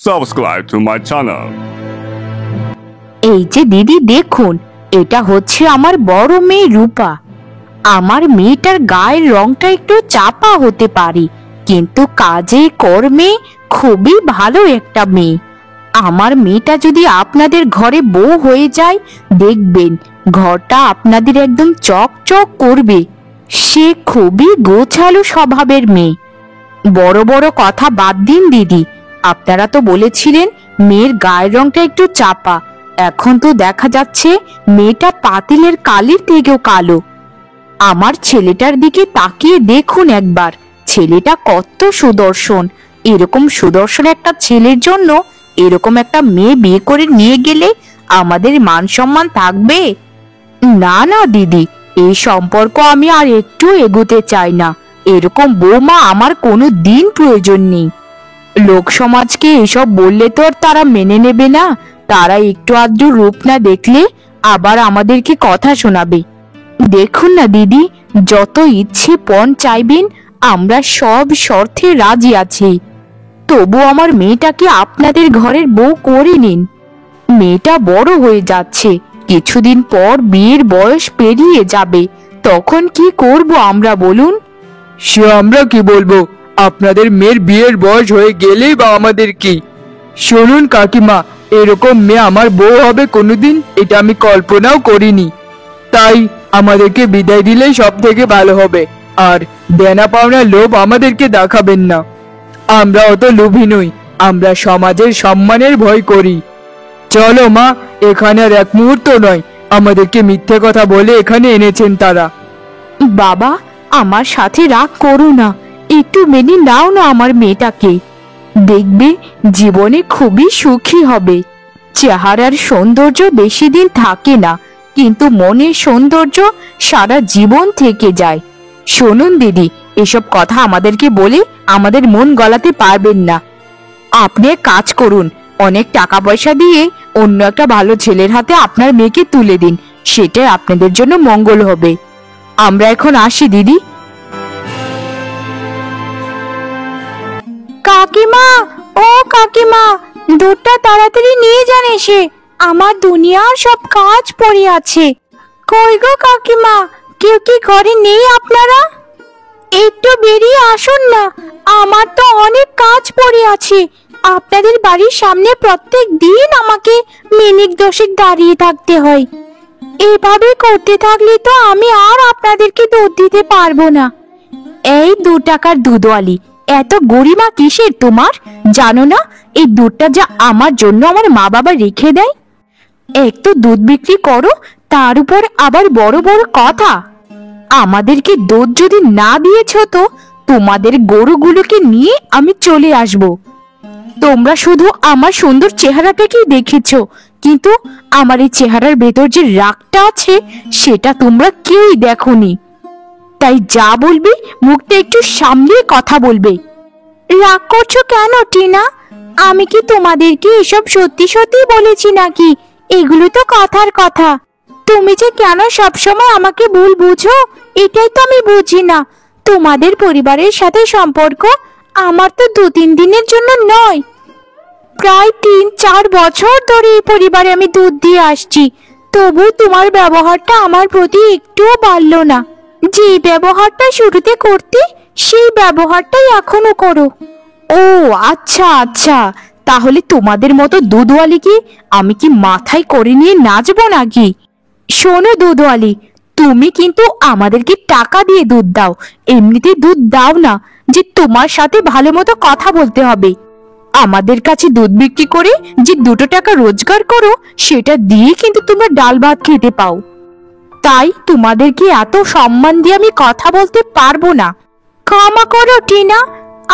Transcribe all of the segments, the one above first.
subscribe to my channel. এই যে দিদি দেখুন, এটা হচ্ছে আমার বড় মেয়ে রূপা। আমার মেয়েটার গায়ের রংটা একটু চাপা হতে পারে, কিন্তু কাজে কর্মে খুবই ভালো একটা মেয়ে। আমার মেয়েটা যদি আপনাদের ঘরে বউ হয়ে যায়, দেখবেন ঘরটা আপনাদের একদম চকচক করবে। সে খুবই গোছালো স্বভাবের মেয়ে। বড় বড় কথা বাদ দিন দিদি, আপনারা তো বলেছিলেন মেয়ের গায়ের রংটা একটু চাপা, এখন তো দেখা যাচ্ছে মেয়েটা পাতিলের কালির থেকেও কালো। আমার ছেলেটার দিকে তাকিয়ে দেখুন একবার, ছেলেটা কত সুদর্শন। এরকম সুদর্শন একটা ছেলের জন্য এরকম একটা মেয়ে বিয়ে করে নিয়ে গেলে আমাদের মান সম্মান থাকবে? না না দিদি, এই সম্পর্ক আমি আর একটু এগোতে চাই না। এরকম বৌমা আমার কোনো দিন প্রয়োজন নেই। লোক সমাজকে এসব বললে তো আর তারা মেনে নেবে না। তারা একটু আধটু রূপ না দেখলে আবার আমাদেরকে কথা শোনাবে। দেখুন না দিদি, যত ইচ্ছে পণ চাইবেন, আমরা সব শর্তে রাজি আছি। তবু আমার মেয়েটাকে আপনাদের ঘরের বউ করে নিন। মেয়েটা বড় হয়ে যাচ্ছে, কিছুদিন পর বিয়ের বয়স পেরিয়ে যাবে, তখন কি করব আমরা বলুন? সে আমরা কি বলবো, আপনাদের মেয়ের বিয়ের বয়স হয়ে গেলেই বা আমাদের কি? শুনুন কাকিমা, এরকম মেয়ে আমার বউ হবে কোনোদিন এটা আমি কল্পনাও করিনি। তাই আমাদেরকে বিদায় দিলেই সব থেকে ভালো হবে। আর দেনা পাওনা লোভ আমাদেরকে দেখাবেন না। আমরা অত লোভী নই, আমরা সমাজের সম্মানের ভয় করি। চলো মা, এখানে আর এক মুহূর্ত নয়, আমাদেরকে মিথ্যে কথা বলে এখানে এনেছেন তারা। বাবা, আমার সাথে রাগ করো না, একটু মেনে নাও না আমার মেয়েটাকে। দেখবে জীবনে খুবই সুখী হবে। চেহারার সৌন্দর্য বেশি দিন থাকে না, কিন্তু মনের সৌন্দর্য সারা জীবন থেকে যায়। শুনুন দিদি, এসব কথা আমাদেরকে বলে আমাদের মন গলাতে পারবেন না। আপনি এক কাজ করুন, অনেক টাকা পয়সা দিয়ে অন্য একটা ভালো ছেলের হাতে আপনার মেয়েকে তুলে দিন, সেটাই আপনাদের জন্য মঙ্গল হবে। আমরা এখন আসি দিদি। কাকিমা, ও কাকিমা, দুধটা তাড়াতাড়ি নিয়ে যান এসে, আমার দুনিয়ার সব কাজ পড়ে আছে। কই গো কাকিমা, কেউ কি ঘরে নেই আপনারা? একটু বেরিয়ে আসুন না, আমার তো অনেক কাজ পড়ে আছে। আপনাদের বাড়ির সামনে প্রত্যেক দিন আমাকে মিনিট দশেক দাঁড়িয়ে থাকতে হয়। এভাবে করতে থাকলে তো আমি আর আপনাদেরকে দুধ দিতে পারবো না। এই 2 টাকার দুধওয়ালি, এত গরিমা কিসের তোমার? জানো না এই দুধটা যা আমার জন্য আমার মা বাবা রেখে দেয়? এক তো দুধ বিক্রি করো, তার উপর আবার বড় বড় কথা। আমাদেরকে দুধ যদি না দিয়েছ তো তোমাদের গরুগুলোকে নিয়ে আমি চলে আসব। তোমরা শুধু আমার সুন্দর চেহারাটাকেই দেখেছো, কিন্তু আমার এই চেহারার ভেতর যে রাগটা আছে সেটা তোমরা কেউই দেখোনি। তাই যা বলবে মুখটা একটু সামলিয়ে কথা বলবে। রাগ করছো কেন টিনা? আমি কি তোমাদেরকে এসব সত্যি সত্যি বলেছি নাকি? এগুলো তো কথার কথা। তুমি যে কেন সবসময় আমাকে ভুল বুঝো, এটাই তো আমি বুঝি না। তোমাদের পরিবারের সাথে সম্পর্ক আমার তো 2-3 দিনের জন্য নয়, প্রায় 3-4 বছর ধরে এই পরিবারে আমি দুধ দিয়ে আসছি। তবু তোমার ব্যবহারটা আমার প্রতি একটুও বাড়লো না। যে ব্যবহারটা শুরুতে করতে, সেই ব্যবহারটাই এখনো করো। ও আচ্ছা আচ্ছা, তাহলে তোমাদের মতো দুধওয়ালিকে আমি কি মাথায় করে নিয়ে নাচবো নাকি? শোনো দুধওয়ালি, তুমি কিন্তু আমাদেরকে টাকা দিয়ে দুধ দাও, এমনিতে দুধ দাও না যে তোমার সাথে ভালো মতো কথা বলতে হবে। আমাদের কাছে দুধ বিক্রি করে যে 2 টাকা রোজগার করো, সেটা দিয়ে কিন্তু তোমরা ডাল ভাত খেতে পাও। তাই তোমাদেরকে এত সম্মান দিয়ে আমি কথা বলতে পারবো না। ক্ষমা করো টিনা,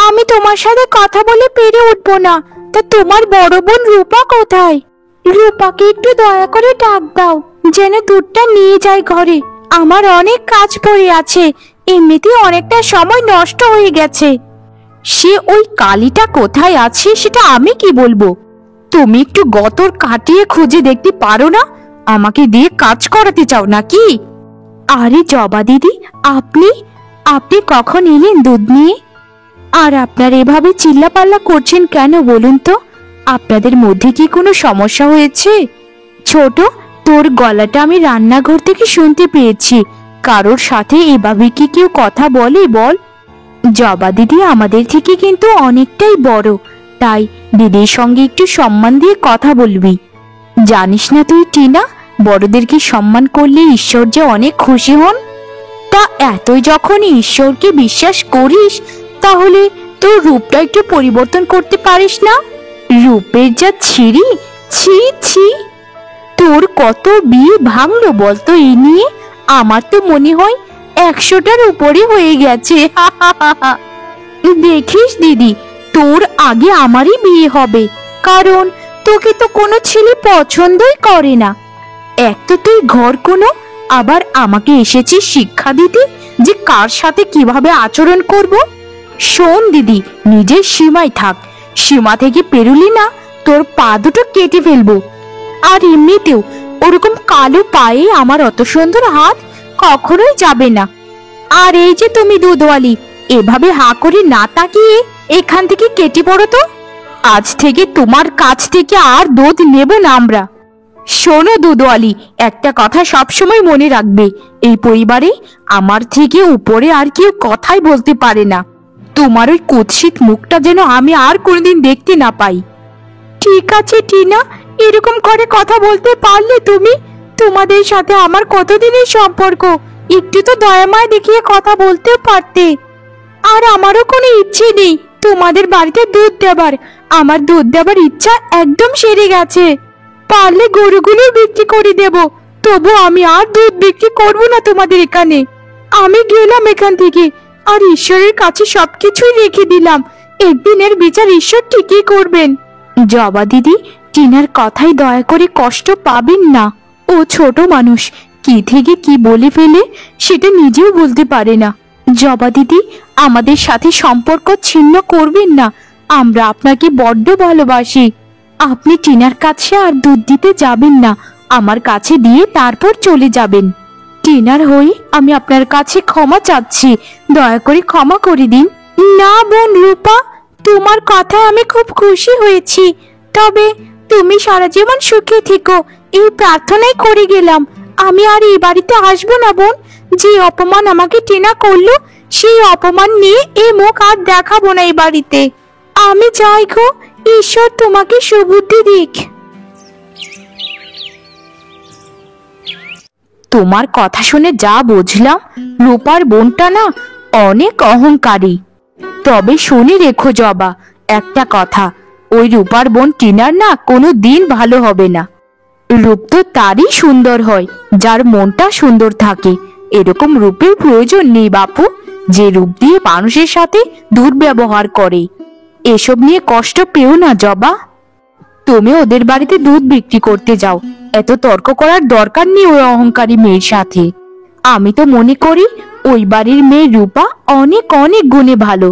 আমি তোমার সাথে কথা বলে পেরে উঠবো না। তা তোমার বড় বোন রূপা কোথায়? রূপাকে একটু দয়া করে ডাক দাও, যেন দুধটা নিয়ে যায় ঘরে। আমার অনেক কাজ পড়ে আছে, এমনিতে অনেকটা সময় নষ্ট হয়ে গেছে। সে ওই কালিটা কোথায় আছে সেটা আমি কি বলবো? তুমি একটু গতর কাটিয়ে খুঁজে দেখতে পারো না? আমাকে দিয়ে কাজ করাতে চাও নাকি? আরে জবা দিদি, আপনি আপনি কখন এলেন দুধ নিয়ে? আর আপনার এভাবে চিল্লাপাল্লা করছেন কেন বলুন তো? আপনাদের মধ্যে কি কোনো সমস্যা হয়েছে? ছোট, তোর গলাটা আমি রান্নাঘর থেকে শুনতে পেয়েছি। কারোর সাথে এভাবে কি কেউ কথা বলে বল? জবা দিদি আমাদের থেকে কিন্তু অনেকটাই বড়, তাই দিদির সঙ্গে একটু সম্মান দিয়ে কথা বলবি। জানিস না তুই টিনা, বড়দেরকে সম্মান করলে ঈশ্বর যে অনেক খুশি হন। তা এতই যখন ঈশ্বরকে বিশ্বাস করিস, তাহলে তোর রূপটা একটু পরিবর্তন করতে পারিস না? রূপের যা ছিঁড়ি, ছি ছি। তোর কত বিয়ে ভাঙলো বলতো এই নিয়ে? আমার তো মনে হয় 100টার উপরে হয়ে গেছে। দেখিস দিদি, তোর আগে আমারই বিয়ে হবে, কারণ তোকে তো কোনো ছেলে পছন্দই করে না। এক তো তুই ঘর কোনো, আবার আমাকে এসেছিস শিক্ষা দিতে যে কার সাথে কিভাবে আচরণ করব। শোন দিদি, নিজের সীমায় থাক। সীমা থেকে পেরুলি না, তোর পা দুটো কেটে ফেলবো। আর এমনিতেও ওরকম কালো পায়ে আমার অত সুন্দর হাত কখনোই যাবে না। আর এই যে তুমি দুধওয়ালি, এভাবে হা করে না তাকিয়ে এখান থেকে কেটে পড়ো তো। আজ থেকে তোমার কাছ থেকে আর দুধ নেব না আমরা। শোনো দুধওয়ালি, একটা কথা সবসময় মনে রাখবে, এই পরিবারে আমার থেকে উপরে আর কেউ কথাই বলতে পারে না। তোমার ওই কুৎসিত মুখটা যেন আমি আর কোনোদিন দেখতে না পাই। ঠিক আছে টিনা, এরকম করে কথা বলতে পারলে তুমি? তোমাদের সাথে আমার কতদিনের সম্পর্ক, একটু তো দয়াময় দেখিয়ে কথা বলতে পারতে। আর আমারও কোনো ইচ্ছে নেই তোমাদের বাড়িতে দুধ দেবার। আমার দুধ দেবার ইচ্ছা একদম সেরে গেছে। পারলে গরুগুলো বিক্রি করে দেব, তবু আমি আর দুধ বিক্রি করব না তোমাদের এখানে। আমি গেলাম এখান থেকে, আর ঈশ্বরের কাছে সবকিছুই রেখে দিলাম। একদিনের বিচার ঈশ্বর ঠিকই করবেন। জবা দিদি, টিনার কথাই দয়া করে কষ্ট পাবেন না। ও ছোট মানুষ, কি থেকে কি বলে ফেলে সেটা নিজেও বলতে পারে না। জবা দিদি, আমাদের সাথে সম্পর্ক ছিন্ন করবেন না, আমরা আপনাকে বড্ড ভালোবাসি। আপনি টিনার কাছে আর দুধ দিতে যাবেন না, আমার কাছে দিয়ে তারপর চলে যাবেন। টিনার হয়ে আমি আপনার কাছে ক্ষমা চাচ্ছি, দয়া করে ক্ষমা করে দিন। না বোন রূপা, তোমার কথায় আমি খুব খুশি হয়েছি। তবে তুমি সারা জীবন সুখে থেকো, এই প্রার্থনাই করে গেলাম। আমি আর এই বাড়িতে আসবো না বোন। যে অপমান আমাকে টিনা করলো, সেই অপমান নিয়ে এই মুখ আর দেখাবো না এই বাড়িতে। আমি চাই গো, ঈশ্বর তোমাকে সুবুদ্ধি দিক। তোমার কথা শুনে যা বুঝলাম, রূপার বোনটা না অনেক অহংকারী। তবে শুনে রেখো জবা, একটা কথা, ওই রূপার বোন টিনার না কোনো দিন ভালো হবে না। রূপ তো তারই সুন্দর হয় যার মনটা সুন্দর থাকে। এরকম রূপের প্রয়োজন নেই বাপু, যে রূপ দিয়ে মানুষের সাথে দুর্ব্যবহার করে। এসব নিয়ে কষ্ট পেও না জবা। তুমি ওদের বাড়িতে দুধ বিক্রি করতে যাও, এত তর্ক করার দরকার নেই ওই অহংকারী মেয়ের সাথে। আমি তো মনে করি ওই বাড়ির মেয়ে রূপা অনেক অনেক গুণে ভালো।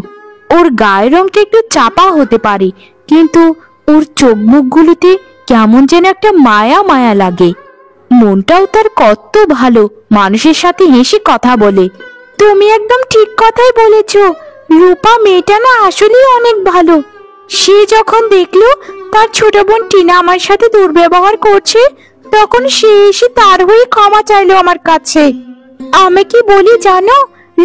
ওর গায়ের রংটা একটু চাপা হতে পারে, কিন্তু ওর চোখ মুখগুলোতে কেমন যেন একটা মায়া মায়া লাগে। মনটাও তার কত ভালো, মানুষের সাথে হেসে কথা বলে। তুমি একদম ঠিক কথাই বলেছো। রূপা মেয়েটা না আসলেই অনেক ভালো। সে যখন দেখলো তার ছোট বোন টিনা আমার সাথে দুর্ব্যবহার করছে, তখন সে এসে তার হয়ে ক্ষমা চাইলো আমার কাছে। আমি কি বলি জানো,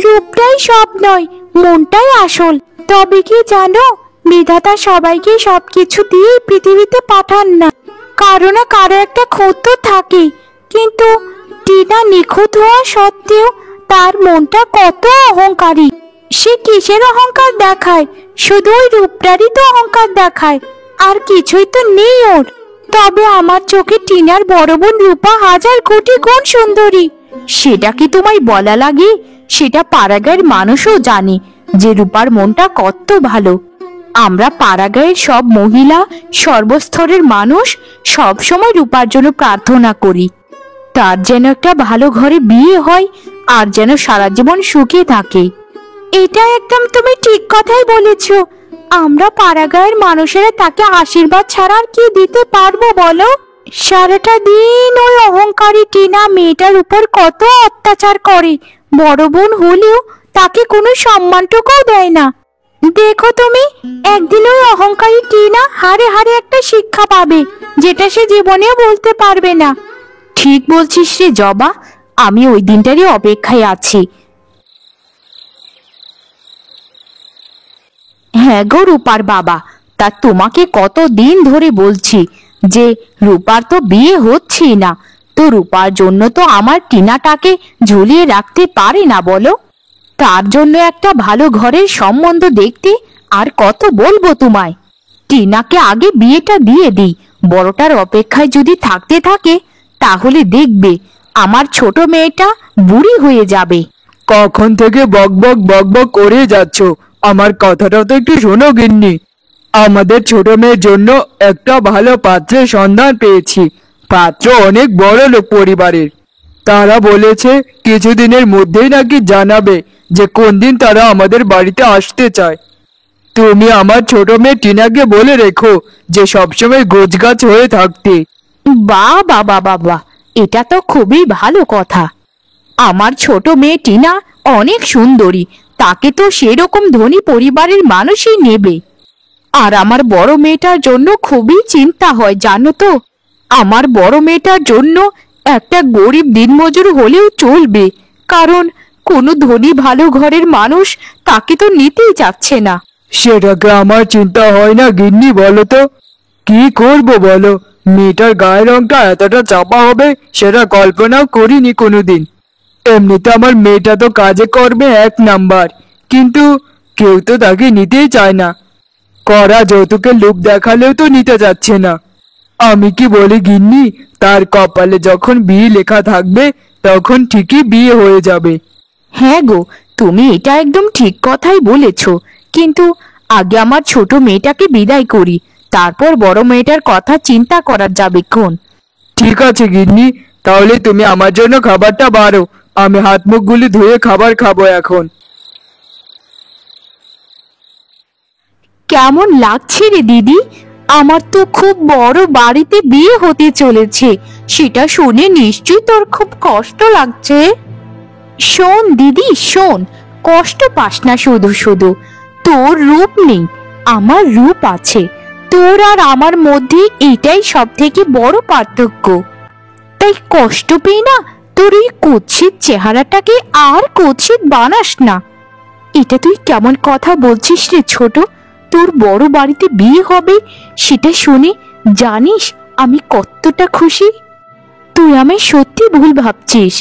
রূপটাই সব নয়, মনটাই আসল। তবে কি জানো, বিধাতা সবাইকে সবকিছু দিয়ে পৃথিবীতে পাঠান না, কারো না কারো একটা খুঁত তো থাকে। কিন্তু টিনা নিখুঁত হওয়া সত্ত্বেও তার মনটা কত অহংকারী। সে কিসের অহংকার দেখায়? শুধু ওই রূপটারই তো অহংকার দেখায়, আর কিছুই তো নেই ওর। তবে আমার চোখে টিনার বড় বোন রূপা 1000 কোটি গুণ সুন্দরী। সেটা কি তোমায় বলা লাগে? সেটা পাড়াগাঁয়ের মানুষও জানে যে রূপার মনটা কত ভালো। আমরা পাড়াগাঁয়ের সব মহিলা, সর্বস্তরের মানুষ সব সময় রূপার জন্য প্রার্থনা করি, তার যেন একটা ভালো ঘরে বিয়ে হয়, আর যেন সারা জীবন সুখে থাকে। এটা একদম তুমি ঠিক কথাই বলেছো। আমরা পাড়াগাঁয়ের মানুষেরা তাকে আশীর্বাদ ছাড়া আর কি দিতে পারবো বলো? সারাটা দিন ওই অহংকারী টিনা মেয়েটার উপর কত অত্যাচার করে, বড় বোন হলেও তাকে কোনো সম্মানটুকুও দেয় না। দেখো তুমি, একদিন ওই অহংকারী টিনা হারে হারে একটা শিক্ষা পাবে, যেটা সে জীবনেও বলতে পারবে না। ঠিক বলছিস রে জবা, আমি ওই দিনটারই অপেক্ষায় আছি। হ্যাঁ গো রূপার বাবা, তা তোমাকে কত দিন ধরে বলছি যে রূপার তো বিয়ে হচ্ছেই না, তো রূপার জন্য তো আমার টিনাটাকে ঝুলিয়ে রাখতে পারি না বলো। তার জন্য একটা ভালো ঘরের সম্বন্ধ দেখতে আর কত বলবো তোমায়। টিনাকে আগে বিয়েটা দিয়ে দিই, বড়টার অপেক্ষায় যদি থাকতে থাকে তাহলে দেখবে আমার ছোট মেয়েটা বুড়ি হয়ে যাবে। কখন থেকে বক বক বক বক করে যাচ্ছ? আমার কথাটা তো একটু শোনো গিন্নি। আমাদের ছোট মেয়ের জন্য একটা ভালো পাত্রের সন্ধান পেয়েছি। পাত্র অনেক বড় লোক পরিবারের। তারা বলেছে কিছুদিনের মধ্যেই নাকি জানাবে যে কোন দিন তারা আমাদের বাড়িতে আসতে চায়। তুমি আমার ছোট মেয়ে টিনাকে বলে রেখো যে সবসময় গোছগাছ হয়ে থাকতে। বাহ বাবা বাবা, এটা তো খুবই ভালো কথা। আমার ছোট মেয়ে টিনা অনেক সুন্দরী, তাকে তো সেরকম ধনী পরিবারের মানুষই নেবে। আর আমার বড় মেয়েটার জন্য খুবই চিন্তা হয় জানো তো। আমার বড় মেয়েটার জন্য একটা গরিব দিনমজুর হলেও চলবে, কারণ কোনো ধনী ভালো ঘরের মানুষ তাকে তো নিতেই চাচ্ছে না। সেটাকে আমার চিন্তা হয় না গিন্নি, বলো তো কি করব বলো। মেয়েটার গায়ের রংটা এতটা চাপা হবে সেটা কল্পনাও করিনি কোনোদিন। এমনিতে আমার মেয়েটা তো কাজে করবে এক নাম্বার, কিন্তু কেউ তো তাকে নিতেই চায় না। করা যৌতুকের লোভ দেখালেও তো নিতে যাচ্ছে না। আমি কি বলি গিন্নি, তার কপালে যখন বিয়ে লেখা থাকবে তখন ঠিকই বিয়ে হয়ে যাবে। হ্যাঁ গো, তুমি এটা একদম ঠিক কথাই বলেছ, কিন্তু আগে আমার ছোট মেয়েটাকে বিদায় করি, তারপর বড় মেয়েটার কথা চিন্তা করা যাবে কোন। ঠিক আছে গিন্নি, তাহলে তুমি আমার জন্য খাবারটা বাড়ো। আমি হাত মুখগুলি ধুয়ে খাবার খাবো এখন। কেমন লাগছে রে দিদি? আমার তো খুব বড় বাড়িতে বিয়ে হতে চলেছে, সেটা শুনে নিশ্চয়ই তোর খুব কষ্ট লাগছে। শোন দিদি শোন, কষ্ট পাস না শুধু শুধু। তোর রূপ নেই, আমার রূপ আছে। তোর আর আমার মধ্যে এটাই সব থেকে বড় পার্থক্য। তাই কষ্ট পেয়ে না তোর এই কুৎসিত চেহারাটাকে আর কুৎসিত বানাস না। এটা তুই কেমন কথা বলছিস রে ছোট? তোর বড় বাড়িতে বিয়ে হবে সেটা শুনে জানিস আমি কতটা খুশি। তুই আমায় সত্যি ভুল ভাবছিস।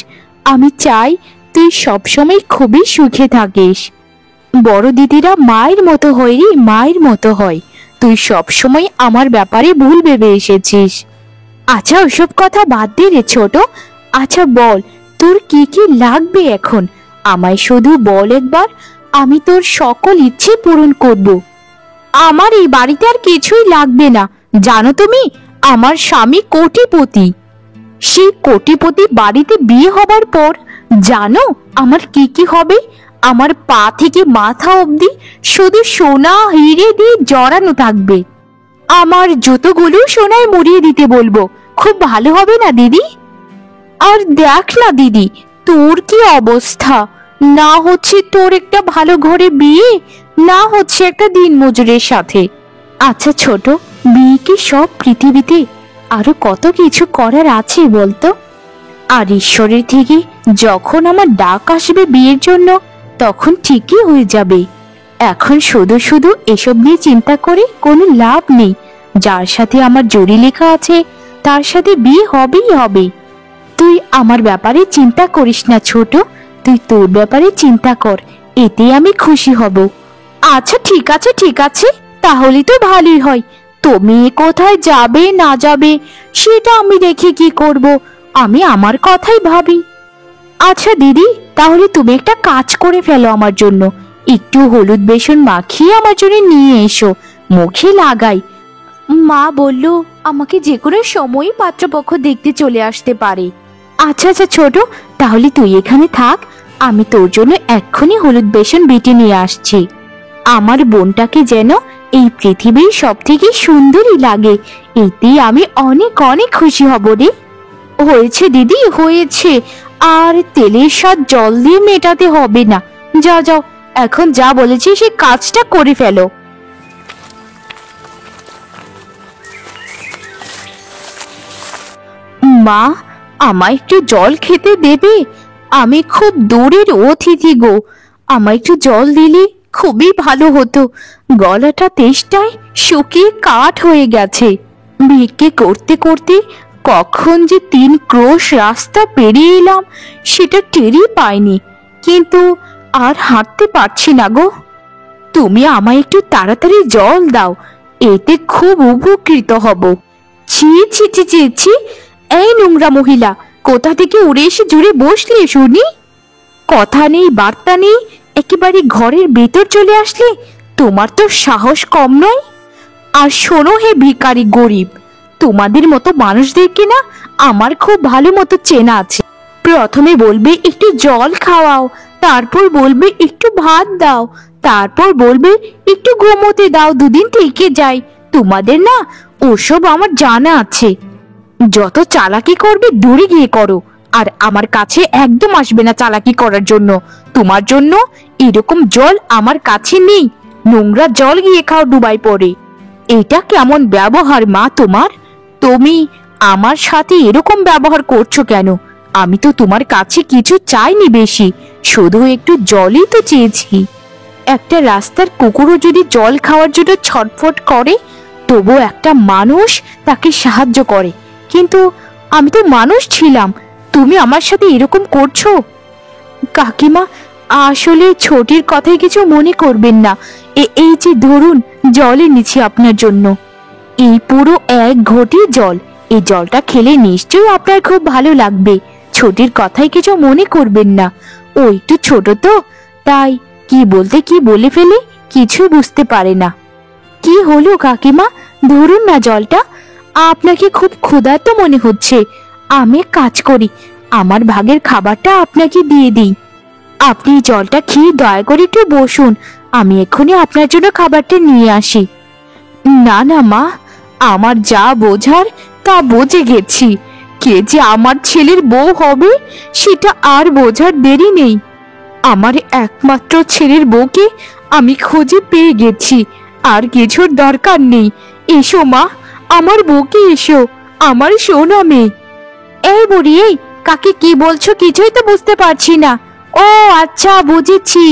আমি চাই তুই সবসময় খুবই সুখে থাকিস। বড় দিদিরা মায়ের মতো হয় রে, মায়ের মতো হয়। তুই সবসময় আমার ব্যাপারে ভুল ভেবে এসেছিস। আচ্ছা ওসব কথা বাদ দে রে ছোট। আচ্ছা বল, তোর কি কি লাগবে এখন? আমায় শুধু বল একবার, আমি তোর সকল ইচ্ছে পূরণ করব। আমার এই বাড়িতে আর কিছুই লাগবে না। জানো তুমি, আমার স্বামী কোটিপতি। সেই কোটিপতি বাড়িতে বিয়ে হবার পর জানো আমার কি কি হবে? আমার পা থেকে মাথা অবধি শুধু সোনা হিরে দিয়ে জড়ানো থাকবে। আমার জুতোগুলো সোনায় মুড়িয়ে দিতে বলবো। খুব ভালো হবে না দিদি? আর দেখ না দিদি, তোর কি অবস্থা। না হচ্ছে তোর একটা ভালো ঘরে বিয়ে, না হচ্ছে একটা দিনমজুরের সাথে। আচ্ছা ছোট, বিয়ে কি সব পৃথিবীতে? আরো কত কিছু করার আছে বলতো। আর ঈশ্বরের থেকে যখন আমার ডাক আসবে বিয়ের জন্য, তখন ঠিকই হয়ে যাবে। এখন শুধু শুধু এসব নিয়ে চিন্তা করে কোনো লাভ নেই। যার সাথে আমার জড়ি লেখা আছে তার সাথে বিয়ে হবেই হবে। তুই আমার ব্যাপারে চিন্তা করিস না ছোট, তুই তোর ব্যাপারে চিন্তা কর, এতে আমি খুশি হব। আচ্ছা ঠিক আছে ঠিক আছে, তাহলে তো ভালোই হয়। তুমি কোথায় যাবে না যাবে সেটা আমি দেখে কি করব, আমি আমার কথাই ভাবি। আচ্ছা দিদি, তাহলে তুমি একটা কাজ করে ফেলো আমার জন্য। একটু হলুদ বেসন মাখিয়ে আমার জন্য নিয়ে এসো, মুখে লাগাই। মা বলল আমাকে যে কোনো সময় পাত্রপক্ষ দেখতে চলে আসতে পারে। আচ্ছা আচ্ছা ছোট, তাহলে তুই এখানে থাক, আমি তোর জন্য এক্ষুনি হলুদ বেসন বেটে নিয়ে আসছি। আমার বোনটাকে যেন এই পৃথিবীর সব থেকে সুন্দরী লাগে, এতেই আমি অনেক অনেক খুশি হব রে। হয়েছে দিদি হয়েছে, আর তেলের স্বাদ জল দিয়ে মেটাতে হবে না। যাও যাও, এখন যা বলেছি সেই কাজটা করে ফেলো। মা, আমায় একটু জল খেতে দেবে? আমি খুব দূরের অতিথি গো, আমায় একটু জল দিলে খুবই ভালো হতো। গলাটা তেষ্টায় শুকিয়ে কাঠ হয়ে গেছে। ভিক্ষে করতে করতে কখন যে 3 ক্রোশ রাস্তা পেরিয়ে এলাম সেটা টেরই পাইনি, কিন্তু আর হাঁটতে পারছি না গো। তুমি আমায় একটু তাড়াতাড়ি জল দাও, এতে খুব উপকৃত হব। ছি ছি ছি ছি ছি, এই নোংরা মহিলা, কোথা থেকে উড়ে এসে জুড়ে বসলে শুনি? কথা নেই বার্তা নেই, একেবারে ঘরের ভেতর চলে আসলে। তোমার তো সাহস কম নয়। আর শোনো হে ভিখারি গরিব, তোমাদের মতো মানুষদেরকে না আমার খুব ভালো মতো চেনা আছে। প্রথমে বলবে একটু জল খাওয়াও, তারপর বলবে একটু ভাত দাও, তারপর বলবে একটু ঘুমোতে দাও, 2 দিন থেকে যাই। তোমাদের না ওসব আমার জানা আছে। যত চালাকি করবে দূরে গিয়ে করো, আর আমার কাছে একদম আসবে না চালাকি করার জন্য। তোমার জন্য এরকম জল আমার কাছে নেই, নোংরা জল গিয়ে খাও ডুবাই পড়ে। এটা কেমন ব্যবহার মা তোমার? তুমি আমার সাথে এরকম ব্যবহার করছো কেন? আমি তো তোমার কাছে কিছু চাইনি বেশি, শুধু একটু জলই তো চেয়েছি। একটা রাস্তার কুকুরও যদি জল খাওয়ার জন্য ছটফট করে, তবু একটা মানুষ তাকে সাহায্য করে। কিন্তু আমি তো মানুষ ছিলাম, তুমি আমার সাথে এরকম করছো? কাকিমা, আসলে ছোটির কথায় কিছু মনে করবেন না। এই যে ধরুন, জল এনেছি আপনার জন্য। এই পুরো 1 ঘটি জল, এই জলটা খেলে নিশ্চয়ই আপনার খুব ভালো লাগবে। ছোটির কথায় কিছু মনে করবেন না, ও একটু ছোট তো, তাই কি বলতে কি বলে ফেলে কিছু বুঝতে পারে না। কি হলো কাকিমা, ধরুন না জলটা। আপনাকে খুব ক্ষুধার্ত মনে হচ্ছে। আমি এক কাজ করি, আমার ভাগের খাবারটা আপনাকে দিয়ে দিই। আপনি জলটা খেয়ে দয়া করে একটু বসুন, আমি এক্ষুনি আপনার জন্য খাবারটা নিয়ে আসি। না না মা, আমার যা বোঝার তা বুঝে গেছি। কে যে আমার ছেলের বউ হবে সেটা আর বোঝার দেরি নেই। আমার একমাত্র ছেলের বউকে আমি খুঁজে পেয়ে গেছি, আর কিছুর দরকার নেই। এসো মা, আমার বউকে এসো, আমার সোনা মেয়ে। এই বুড়ি, এই কাকে কি বলছো কিছুই তো বুঝতে পারছি না। ও আচ্ছা, বুঝেছি,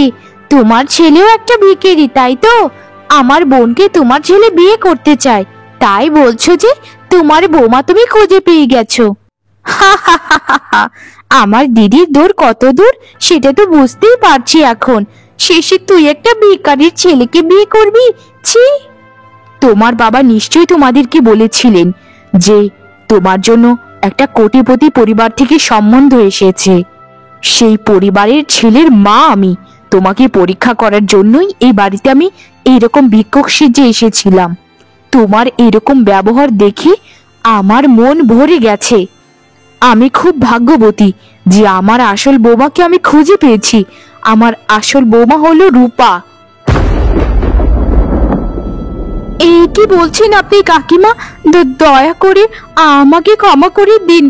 তোমার ছেলেও একটা ভিখারি, তাই তো? আমার বোনকে তোমার ছেলে বিয়ে করতে চায়, তাই বলছো যে তোমার বৌমা তুমি খুঁজে পেয়ে গেছো। হা হা হা হা, আমার দিদির দূর কত দূর সেটা তো বুঝতেই পারছি এখন। শেষে তুই একটা ভিখারির ছেলেকে বিয়ে করবি? ছি! তোমার বাবা নিশ্চয়ই তোমাদেরকে বলেছিলেন যে তোমার জন্য একটা কোটিপতি পরিবার থেকে সম্বন্ধ এসেছে। সেই পরিবারের ছেলের মা আমি। তোমাকে পরীক্ষা করার জন্যই এই বাড়িতে আমি এইরকম ভিক্ষুক সেজে এসেছিলাম। তোমার এরকম ব্যবহার দেখে আমার মন ভরে গেছে। আমি খুব ভাগ্যবতী যে আমার আসল বৌমাকে আমি খুঁজে পেয়েছি। আমার আসল বৌমা হলো রূপা। এই কি বলছেন আপনি কাকিমা? দয়া করে আমাকে ক্ষমা করে দিন।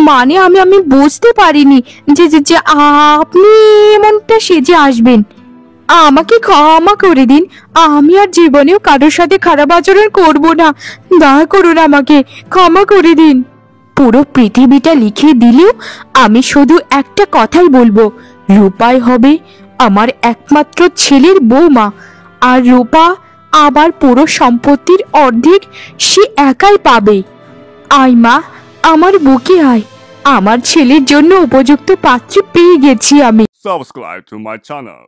মানে আমি বুঝতে পারিনি যে যে যে আপনি এমনটা সেজে আসবেন। আমাকে ক্ষমা করে দিন, আমি আর জীবনেও কারোর সাথে খারাপ আচরণ করব না। দয়া করুন, আমাকে ক্ষমা করে দিন। পুরো পৃথিবীটা লিখে দিলেও আমি শুধু একটা কথাই বলবো, রূপাই হবে আমার একমাত্র ছেলের বৌমা। আর রূপা আবার পুরো সম্পত্তির অর্ধেক সে একাই পাবে। আয় মা, আমার বুকে আয়, আমার ছেলের জন্য উপযুক্ত পাত্র পেয়ে গেছি আমি। Subscribe to my channel.